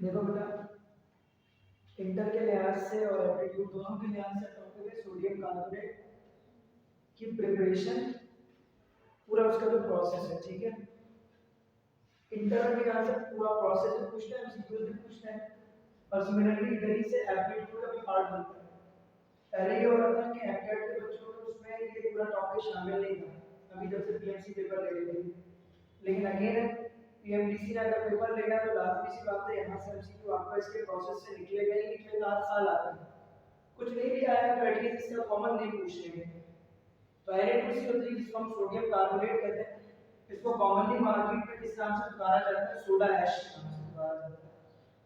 देखो बेटा, इंटर के लिहाज से और एप्टीट्यूड दोनों के लिहाज से टॉपिक है सोडियम कार्बोनेट की प्रिपरेशन, पूरा उसका जो प्रोसेस है, ठीक है। इंटर के लिहाज से पूरा प्रोसेस है, पूछना है एमसीक्यू से पूछना है और सिमिलरली इधर ही से एप्टीट्यूड का भी पार्ट बनता है। पहले ये हो रहा था कि एमटेट के बच्चों को उसमें ये पूरा टॉपिक शामिल नहीं था अभी जब से पीएमसी पेपर ले रहे थे, लेकिन अगेन पीएमडीसी ने अगर पेपर लेना है तो लाजमी सी बात है यहाँ से एमसीक्यू आपका इसके प्रोसेस से निकलेगा ही निकलेगा, हर साल आता है। कुछ नहीं भी आया तो एटलीस्ट इसका कॉमन नेम पूछ लेंगे। तो Na2CO3 जिसको हम सोडियम कार्बोनेट कहते हैं, इसको कॉमनली मार्केट में किस नाम से पुकारा जाता है? सोडा ऐश के नाम से पुकारा जाता है।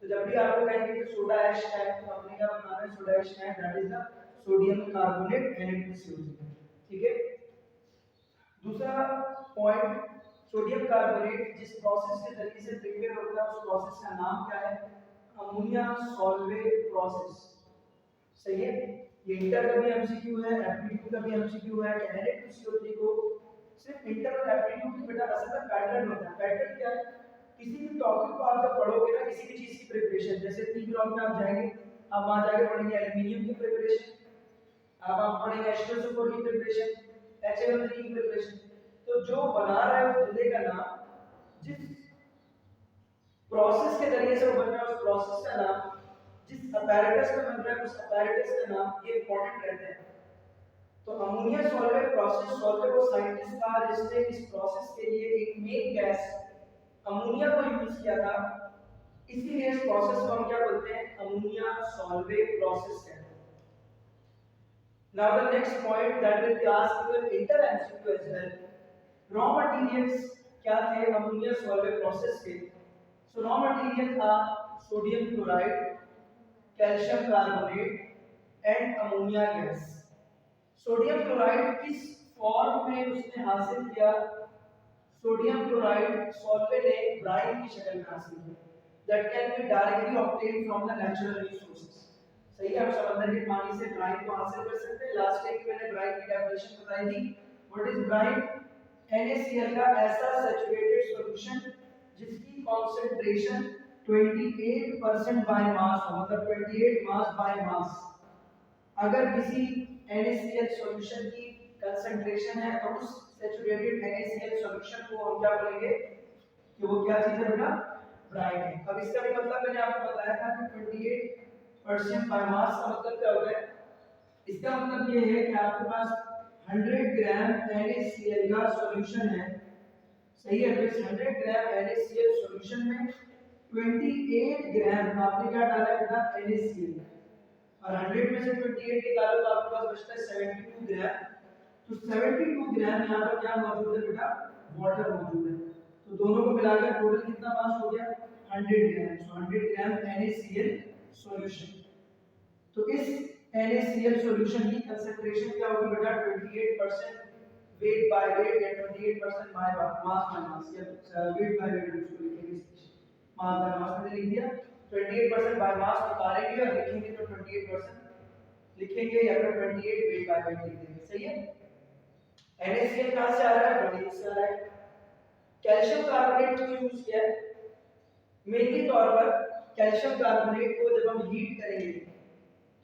तो जब भी आपको कहेंगे कि सोडा ऐश है तो आपने क्या बनाना है? सोडा ऐश है that is the sodium carbonate Na2CO3, ठीक है। दूसरा पॉइंट, सोडियम कार्बोनेट जिस प्रोसेस के जरिए से प्रिपेयर होता है उस प्रोसेस का नाम क्या है? Ammonia solvate process. सही है। ये इंटर का भी एमसीक्यू है, एप्टीट्यूड का भी एमसीक्यू है कि Na2CO3 को सिर्फ इंटर और एप्टीट्यूड की बेटा असल में पैटर्न होता है। पैटर्न क्या है? किसी भी टॉपिक को आप जब पढ़ोगे ना, किसी भी चीज की प्रिपरेशन, जैसे टी ब्लॉक में आप जाएंगे, आप वहां जाके पढ़ेंगे एल्युमिनियम की प्रिपरेशन, अब आप पढ़ेंगे H2SO4 की प्रिपरेशन, HNO3 की प्रिपरेशन। तो जो बना रहा है उस बंदे का नाम, जिस प्रोसेस के जरिए से वो बन रहा है उस प्रोसेस का नाम, जिस अपैरेटस में बन रहा है उस अपैरेटस का नाम, ये इंपॉर्टेंट रहते हैं। तो अमोनिया सॉल्वेट प्रोसेस सॉल्वेट वो साइंटिस्ट था जिसने इस प्रोसेस के लिए एक मेन गैस अमोनिया को यूज किया था, इसीलिए इस प्रोसेस को हम क्या बोलते हैं? अमोनिया सॉल्वेट प्रोसेस कहते हैं। Now the next point that will be asked in inter MCQ as well. Raw materials क्या थे अमोनिया सॉल्वेट प्रोसेस के? So raw materials are sodium chloride, calcium carbonate and ammonia gas. Sodium chloride किस form में उसने हासिल किया? Sodium chloride solvate एक Bryan की शक्ल में हासिल किया that can be directly obtained from the natural resources. सही है, हम समंदर के पानी से ब्राइन को हासिल कर सकते हैं। लास्ट टाइम मैंने ब्राइन की डेफिनेशन बताई थी। What is brine? NaCl का ऐसा सैचुरेटेड सॉल्यूशन जिसकी कंसंट्रेशन 28% बाय मास हो, मतलब 28 मास बाय मास। अगर किसी NaCl सॉल्यूशन की कंसंट्रेशन है तो उस सैचुरेटेड NaCl सॉल्यूशन को हम क्या बोलेंगे कि वो क्या चीज है बेटा? ब्राइन है। अब इसका भी मतलब मैंने आपको बताया था कि 28% बाय मास का मतलब क्या होता है? इसका मतलब ये है कि आपके पास 100 ग्राम NaCl का सॉल्यूशन है, सही है। तो इस 100 ग्राम NaCl सॉल्यूशन में 28 ग्राम आपने क्या डाला है बेटा? NaCl, और 100 में से 28 निकालो तो आपके पास बचता है 72 ग्राम। तो 72 ग्राम यहाँ पर क्या मौजूद है बेटा? वाटर मौजूद है। तो दोनों को मिलाकर टोटल कितना मास हो गया? 100 ग्राम। सो 100 ग्राम NaCl सॉल्यूशन। तो इस NaCl सॉल्यूशन की कंसंट्रेशन क्या होगी बेटा? 28% वेट बाय वेट या 28% मास बाय मास, या वेट बाय वेट उसको लिखेंगे, मास बाय मास मैंने लिख दिया। 28% बाय मास उतारेंगे और लिखेंगे तो 28% लिखेंगे या फिर 28 वेट बाय वेट लिख देंगे, सही है। NaCl कहां से आ रहा है? ब्राइन से आ रहा है। कैल्शियम कार्बोनेट क्यों यूज किया है? मेनली तौर पर कैल्शियम कार्बोनेट को जब हम हीट करेंगे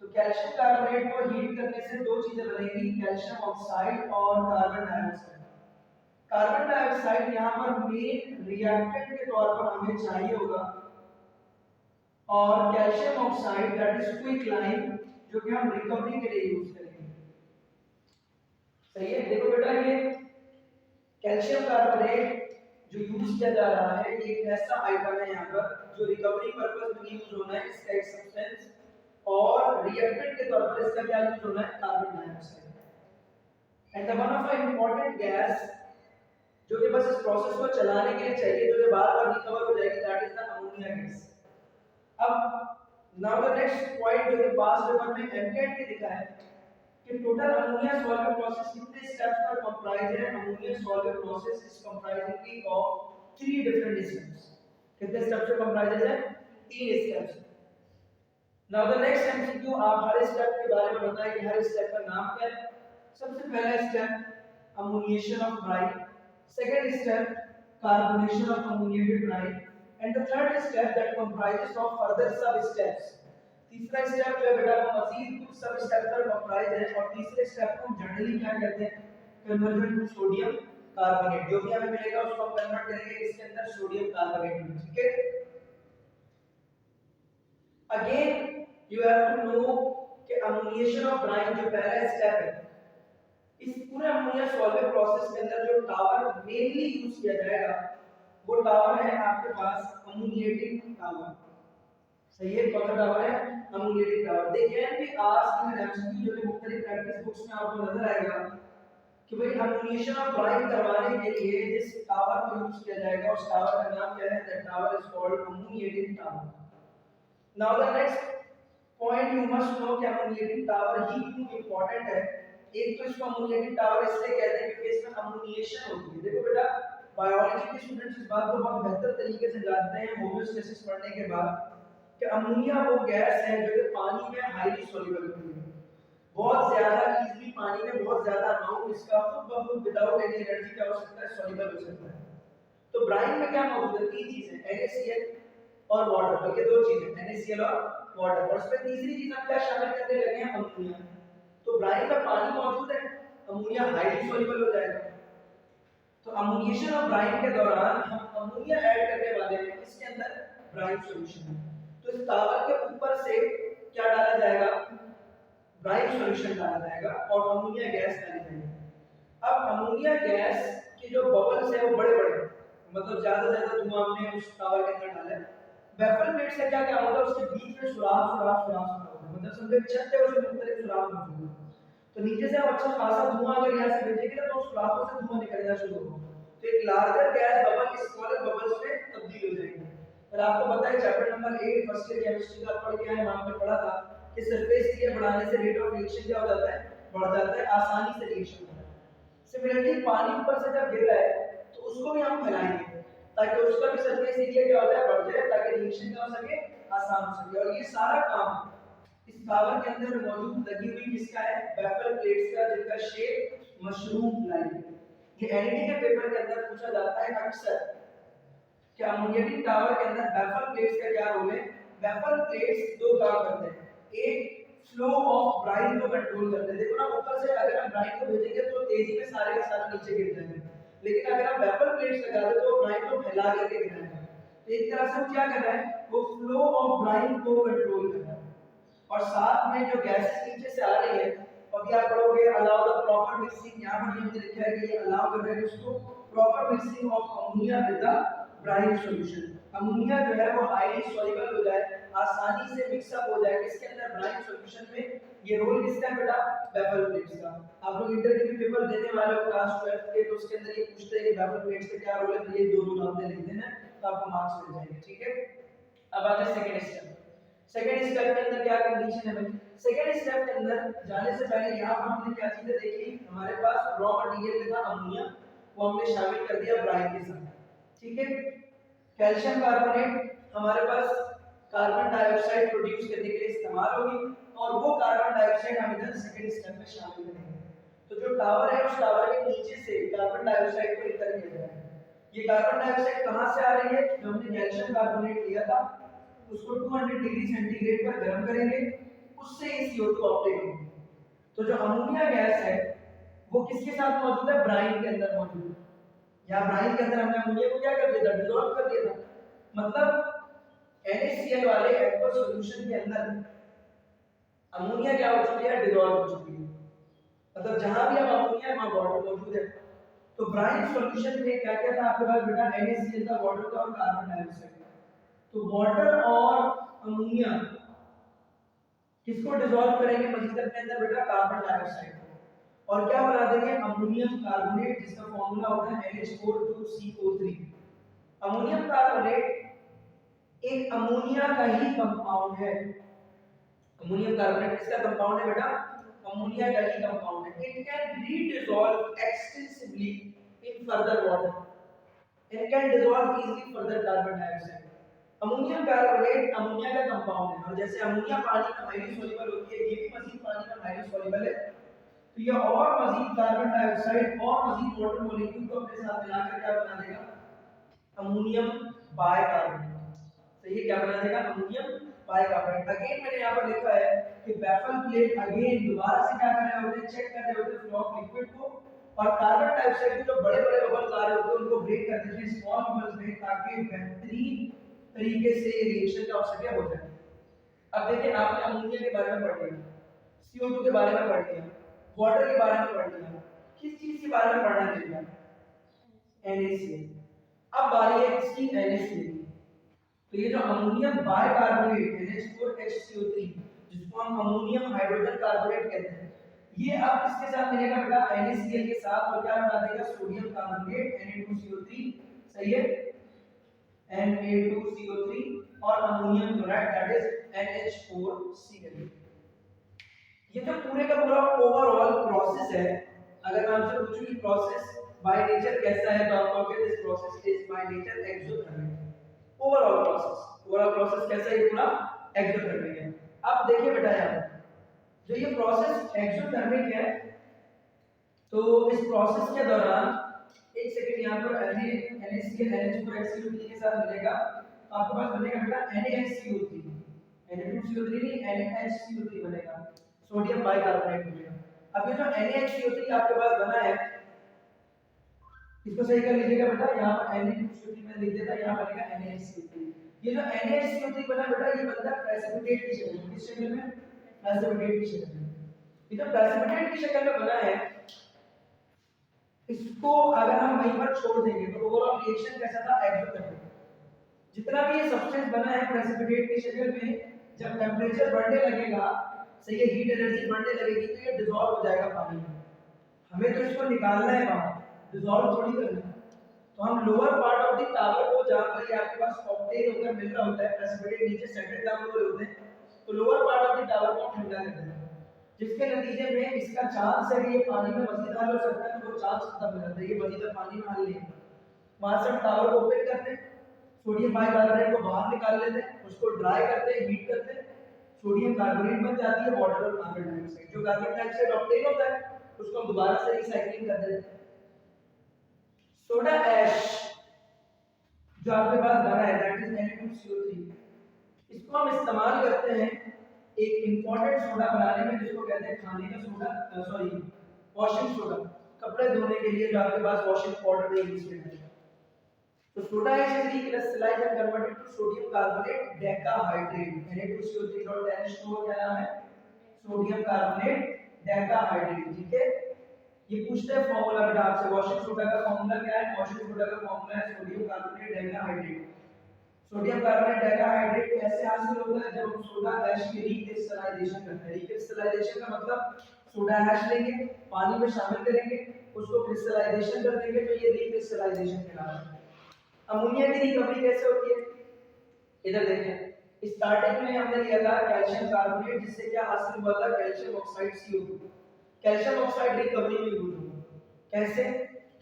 तो कैल्शियम कार्बोनेट को हीट करने से दो चीजें बनेंगी, कैल्शियम ऑक्साइड और कार्बन डाइऑक्साइड। कार्बन डाइऑक्साइड यहाँ पर मेन रिएक्टेंट के तौर पर हमें चाहिए होगा, और कैल्शियम ऑक्साइड दैट इज क्विकलाइन जो कि हम रिकवरी के लिए यूज करेंगे, सही है। देखो बेटा, ये कैल्शियम कार्बोनेट जो यूज किया जा रहा है ये एक ऐसा आइटम है यहाँ पर जो रिकवरी पर्पस में यूज होना है, इसका एक सब्सटेंस, और रिएक्टेंट के तौर पर इसका क्या यूज होना है? Carbon dioxide. And the one of the important gas जो कि बस इस प्रोसेस को चलाने के लिए चाहिए, जो बार बार रिकवर हो जाएगी, that is the ammonia gas. अब नाउ द नेक्स्ट पॉइंट जो कि पास्ट पेपर में एमकेट के दिखा है कि टोटल अमोनिया सॉल्वेट प्रोसेस कितने स्टेप्स पर कंप्राइज है? Ammonia solvate process is comprising of 3 different steps. कितने स्टेप्स से कंप्राइज है? 3 steps. Now the next MCQ, आप हर स्टेप के बारे में बताएं कि हर स्टेप का नाम क्या है। सबसे पहला step ammoniation of brine, second step carbonation of ammoniated brine, and the third step that comprises of further sub steps. तीसरा स्टेप जो है बेटा वो मजीद कुछ सब स्टेप पर कंप्राइज है, और तीसरे स्टेप को हम जनरली क्या कहते हैं, कन्वर्जन टू सोडियम कार्बोनेट। जो भी हमें मिलेगा उसको हम कन्वर्ट करेंगे इसके अंदर सोडियम कार्बोनेट में, ठीक है। Again you have to know कि अमोनिएशन ऑफ ब्राइन जो पहला स्टेप है, इस पूरे अमोनिया सॉल्वेंट प्रोसेस के अंदर जो टावर मेनली यूज किया जाएगा वो टावर है आपके पास अमोनिएटिंग टावर। सही है, कौन सा टावर है, ammoniating tower. They can be asked in MCQ, जो कि मुख्तलिफ प्रैक्टिस बुक्स में आपको नजर आएगा कि भाई अमोनिएशन ऑफ ब्राइन करवाने के लिए जिस टावर को यूज किया जाएगा उस टावर का नाम क्या है, that tower is called ammoniating tower. Now the next point you must know कि अमोनिएटिंग टावर ही क्यों इंपॉर्टेंट है। एक तो इसको अमोनिएटिंग टावर इसलिए कहते हैं क्योंकि इसमें अमोनिएशन होती है। देखो बेटा, बायोलॉजी के स्टूडेंट्स इस बात को बहुत बेहतर तरीके से जानते हैं होमोस्टेसिस पढ़ने के बाद कि अमोनिया वो गैस है जो कि पानी में हाईली सॉल्युबल होती है, बहुत ज्यादा इजीली पानी में बहुत ज्यादा अमाउंट इसका खुद ब खुद विदाउट एनी एनर्जी क्या हो सकता है, सॉल्युबल हो सकता है। तो ब्राइन में क्या मौजूद है, तीन चीजें, NaCl और वाटर, बल्कि दो चीजें, NaCl और वाटर, और इसमें तीसरी चीज हम क्या शामिल करने लगे हैं, अमोनिया। तो ब्राइन में पानी मौजूद है, अमोनिया हाईली सॉल्युबल हो जाएगा। तो अमोनिएशन ऑफ ब्राइन के दौरान हम अमोनिया ऐड करने वाले हैं इसके अंदर ब्राइन सॉल्यूशन में। तो इस टावर के ऊपर से क्या डाला जाएगा, ब्राइन सॉल्यूशन डाला जाएगा और अमोनिया गैस डाली जाएगी। अब अमोनिया गैस के जो बबल्स है वो बड़े बड़े, मतलब ज्यादा से ज्यादा धुआं हमने उस टावर के अंदर डाला है। वेफर प्लेट से क्या क्या होगा, उसके बीच में सुराख सुराख सुराख होगा, मतलब समझो छत है उसमें मुख्तलिफ सुराख मौजूद है। तो नीचे से हम अच्छा खासा धुआं अगर यहाँ से भेजेंगे तो सुराखों से धुआं निकलना शुरू होगा, तो एक larger gas bubble smaller bubbles में तब्दील हो जाएगी। और आपको पता है chapter number 8 first year chemistry का पढ़ के आए, वहां पे पढ़ा था कि सरफेस एरिया बढ़ाने से रेट ऑफ रिएक्शन क्या हो जाता है, बढ़ जाता है, आसानी से रिएक्शन होता है। सिमिलरली पानी ऊपर से जब गिर रहा है तो उसको भी हम फैलाएंगे ताकि उसका भी सरफेस एरिया क्या हो जाए, बढ़ जाए, ताकि रिएक्शन क्या हो सके, आसान हो सके। और ये सारा काम इस टावर के अंदर मौजूद लगी हुई किसका है, बेफर प्लेट्स का, जिनका शेप मशरूम लाइक है। ये एनईटी के पेपर के अंदर पूछा जाता है अक्सर कि अमोनिएटिंग टावर के अंदर बेफर प्लेट्स का क्या रोल है। बेफर प्लेट्स दो काम करते हैं, एक फ्लो ऑफ ब्राइन को कंट्रोल करते हैं। देखो ना, ऊपर से अगर हम ब्राइन को भेजेंगे तो तेजी में सारे का सारा नीचे गिर जाएगा, लेकिन अगर हम बेफर प्लेट्स लगा दे तो ब्राइन को फैला करके गिराएगा। तो एक तरह से वो क्या कर रहा है, वो फ्लो ऑफ ब्राइन को कंट्रोल कर रहा है। और साथ में जो गैसेस नीचे से आ रही है, अभी आप पढ़ोगे अलाउ द प्रॉपर मिक्सिंग, यहां पर हमने लिखा है कि ये अलाउ कर रहे हैं उसको proper mixing of ammonia with the brine solution. Ammonia जो है वो हाईली सॉल्युबल हो जाए, आसानी से मिक्स अप हो जाए किसके अंदर, ब्राइन सॉल्यूशन में। ये रोल किसका है बेटा, बेफर प्लेट्स का। आप लोग इंटरव्यू पेपर देने वाले हो क्लास 12 के, तो उसके अंदर ये पूछते हैं कि बेफर प्लेट्स का क्या रोल है, तो ये दो रोल आपने लिख देना, तो आपको मार्क्स मिल जाएंगे, ठीक है। अब आते हैं सेकंड स्टेप। सेकंड स्टेप के अंदर क्या कंडीशन है भाई, सेकंड स्टेप के अंदर जाने से पहले यहाँ पर हमने क्या चीजें देखी, हमारे पास रॉ मटेरियल में था अमोनिया, वो हमने शामिल कर दिया ब्राइन के साथ, ठीक है। कैल्शियम कार्बोनेट हमारे पास कार्बन डाइऑक्साइड प्रोड्यूस करने के लिए इस्तेमाल होगी, और वो कार्बन डाइऑक्साइड हम इधर सेकंड स्टेप में शामिल करेंगे। तो जो टावर है उस टावर के नीचे से कार्बन डाइऑक्साइड को इंटर किया जाएगा। ये कार्बन डाइऑक्साइड कहां से आ रही है, जो हमने कैल्शियम कार्बोनेट लिया था उसको 200 डिग्री सेंटीग्रेड पर गर्म करेंगे, उससे ये CO2 ऑप्टेन होगी। तो जो अमोनिया गैस है वो किसके साथ मौजूद है, ब्राइन के अंदर मौजूद है। यहाँ ब्राइन के अंदर हमने अमोनिया को क्या कर दिया था, डिसॉल्व कर दिया था। मतलब NaCl वाले एक्वस सॉल्यूशन के अंदर अमोनिया क्या हो चुकी है, डिसॉल्व हो चुकी है। मतलब जहां भी अब अमोनिया है वहां वाटर मौजूद है। तो ब्राइन सॉल्यूशन में क्या क्या था आपके पास बेटा, NaCl था, वाटर था और कार्बन डाइऑक्साइड। तो वाटर और अमोनिया किसको डिसॉल्व करेंगे मजीद अपने अंदर बेटा, कार्बन डाइऑक्साइड को, और क्या बना देंगे, अमोनियम कार्बोनेट, जिसका फार्मूला होता है NH4 2CO3। अमोनियम कार्बोनेट एक अमोनिया का ही कंपाउंड है। अमोनियम कार्बोनेट किसका कंपाउंड है बेटा, अमोनिया का ही कंपाउंड है। It can redissolve extensively in further water, it can dissolve easily further carbon dioxide. Ammonium carbonate ammonia का कंपाउंड है, और जैसे अमोनिया पानी में हाईली सॉल्युबल होती है, ये भी मजीद पानी में हाईली सॉल्युबल है। तो ये और मजीद कार्बन डाइऑक्साइड और मजीद वाटर मॉलिक्यूल को अपने साथ मिलाकर क्या बना देगा, अमोनियम बाइकार्बोनेट। तो ये क्या बना देगा, अमोनियम बाइकार्बोनेट। अगेन मैंने यहाँ पर लिखा है कि बैफल प्लेट अगेन दोबारा से क्या कर रहे होते हैं, चेक कर रहे होते हैं फ्लो ऑफ लिक्विड को, और कार्बन डाइऑक्साइड के जो बड़े बड़े बबल्स आ रहे होते हैं उनको ब्रेक कर देते हैं स्मॉल बबल्स में, ताकि बेहतरीन तरीके से ये रिएक्शन का ऑक्सीजन हो जाए। अब देखिए आपने अमोनिया के बारे में पढ़ लिया, CO2 के बारे में पढ़ लिया, वाटर के बारे में पढ़ लिया, किस चीज के बारे में पढ़ना चाहिए, NaCl। अब बारी है इसकी NaCl की। तो ये जो अमोनियम बाइकार्बोनेट NH4HCO3 जिसको हम अमोनियम हाइड्रोजन कार्बोनेट कहते हैं, ये अब इसके साथ मिलेगा बेटा NaCl के साथ, और क्या बना देगा, सोडियम कार्बोनेट Na2CO3, सही है, Na2CO3 और ammonium chloride that is NH4Cl। ये तो पूरे का पूरा ओवरऑल प्रोसेस है। अगर मैं आपसे पूछूं कि प्रोसेस बाय नेचर कैसा है, तो आप कहोगे this process is by nature exothermic. Overall process कैसा है, ये पूरा एक्सोथर्मिक है। अब देखिए बेटा यहाँ जो ये प्रोसेस एक्सोथर्मिक है, तो इस प्रोसेस के दौरान एक सेकंड यहाँ पर NaCl NH4HCO3 के साथ मिलेगा, तो आपके पास बनेगा बेटा NaHCO3, Na2CO3 नहीं NaHCO3 बनेगा, सोडियम बाइकार्बोनेट मिलेगा। अब ये जो NaHCO3 आपके पास बना है, इसको सही कर लीजिएगा बेटा, यहाँ पर Na2CO3 में लिख देता, यहाँ बनेगा NaHCO3। ये जो NaHCO3 बना बेटा, ये बनता है प्रेसिपिटेट की शक्ल में। किस शक्ल में, प्रेसिपिटेट की शक्ल में। ये जो प्रेसिपिटेट की शक्ल में बना है, इसको अगर हम वहीं पर छोड़ देंगे तो ओवरऑल रिएक्शन कैसा था, एक्सोथर्मिक। जितना भी ये सब्सटेंस बना है प्रेसिपिटेट की शक्ल में, जब टेंपरेचर बढ़ने लगेगा, सही है, हीट एनर्जी बढ़ने लगेगी, तो ये डिसॉल्व हो जाएगा पानी में। हमें तो इसको निकालना है बाहर, डिसॉल्व थोड़ी करना है। तो हम lower part of the tower को, जहां पर ये आपके पास ऑक्टेन होकर मिल रहा होता है, प्रेसिपिटेट नीचे सेटल डाउन हो रहे होते हैं, तो lower part of the tower को ठंडा कर देते हैं, जिसके नतीजे में इसका चांस है कि ये पानी में मजीदार हो सकता है, तो वो चांस खत्म हो जाता है, ये मजीदार पानी में हाल नहीं। वहां से हम टावर को ओपन करते हैं, सोडियम बाइकार्बोनेट को बाहर निकाल लेते हैं, उसको ड्राई करते हैं, हीट करते हैं, सोडियम कार्बोनेट बन जाती है, वाटर और कार्बन डाइऑक्साइड। जो कार्बन डाइऑक्साइड ऑक्टेन होता है उसको हम दोबारा से रिसाइक्लिंग कर देते हैं। सोडा ऐश जो आपके पास बना है दैट इज Na2CO3, इसको हम इस्तेमाल करते हैं एक इंपॉर्टेंट सोडा बनाने में, जिसको कहते हैं खाने का सोडा, सॉरी वॉशिंग सोडा, कपड़े धोने के लिए जो आपके पास वॉशिंग पाउडर में यूज किया जाता है। तो soda ash is recrystallized and converted to sodium carbonate decahydrate। Na2CO3.NH2 क्या नाम है, सोडियम कार्बोनेट डेकाहाइड्रेट। ठीक है, ये पूछते हैं फार्मूला बेटा आपसे, वॉशिंग सोडा का फार्मूला क्या है, वॉशिंग सोडा का फार्मूला है sodium carbonate decahydrate. Sodium carbonate decahydrate कैसे हासिल होता है, जब हम सोडा ऐश की रिक्रिस्टलाइजेशन करते हैं। रिक्रिस्टलाइजेशन का मतलब सोडा ऐश लेंगे, पानी में शामिल करेंगे, उसको क्रिस्टलाइजेशन कर देंगे, तो ये रिक्रिस्टलाइजेशन कहलाता है। अमोनिया की रिकवरी कैसे होती है, इधर देखें, स्टार्टिंग में हमने लिया था कैल्शियम कार्बोनेट, जिससे क्या हासिल हुआ था, calcium oxide CO2। Calcium oxide recovery में यूज होगा। कैसे,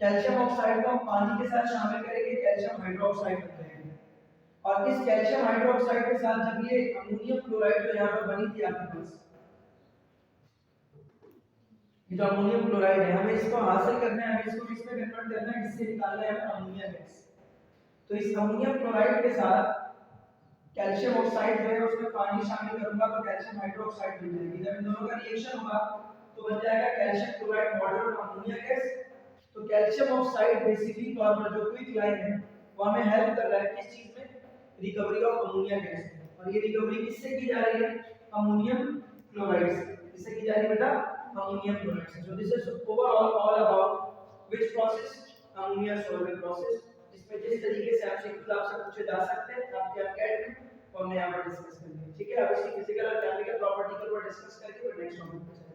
कैल्शियम ऑक्साइड को हम पानी के साथ शामिल करेंगे, कैल्शियम हाइड्रोक्साइड बन जाएगा, और इस कैल्शियम हाइड्रोक्साइड के साथ जब ये अमोनियम क्लोराइड जो यहाँ पर बनी थी आपके पास, ये जो अमोनियम क्लोराइड है, हमें इसको हासिल करना है, हमें इसको किसमें कन्वर्ट करना है, इससे निकालना है अमोनिया गैस। तो इस अमोनियम क्लोराइड के साथ कैल्शियम ऑक्साइड जो है उसमें पानी शामिल करूंगा, तो कैल्शियम हाइड्रोक्साइड बन जाएगी। जब इन दोनों का रिएक्शन होगा तो बन जाएगा कैल्शियम क्लोराइड वाटर और अमोनिया गैस। तो कैल्शियम ऑक्साइड बेसिकली तौर पर जो क्विक लाइन है वो हमें हेल्प कर रहा है किस चीज में, रिकवरी ऑफ अमोनिया गैस। और ये रिकवरी किससे की जा रही है, अमोनियम क्लोराइड से। किससे की जा रही है बेटा, अमोनियम क्लोराइड से। So this is overall all about which process, ammonia solvent process, जिसमें जिस तरीके से आपसे आपसे पूछे जा सकते हैं आपके कैट में, और हमने यहाँ पर डिस्कस कर लिया। ठीक है, अब इसकी फिजिकल और केमिकल प्रॉपर्टी पर डिस्कस करके फिर नेक्स्ट टॉपिक पे